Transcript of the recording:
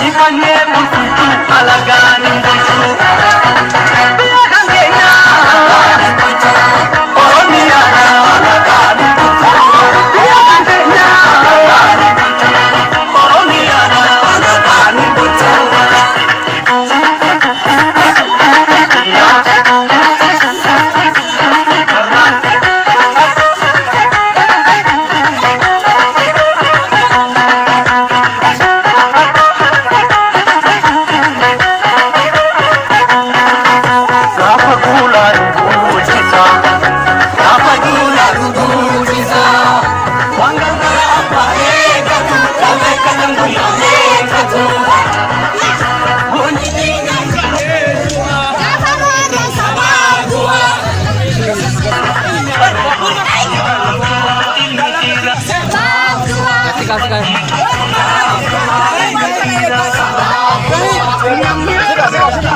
ikannya butuh alagan butuh biarkan kenya oh miara alagan butuh biarkan kenya oh miara alagan butuh Kasih.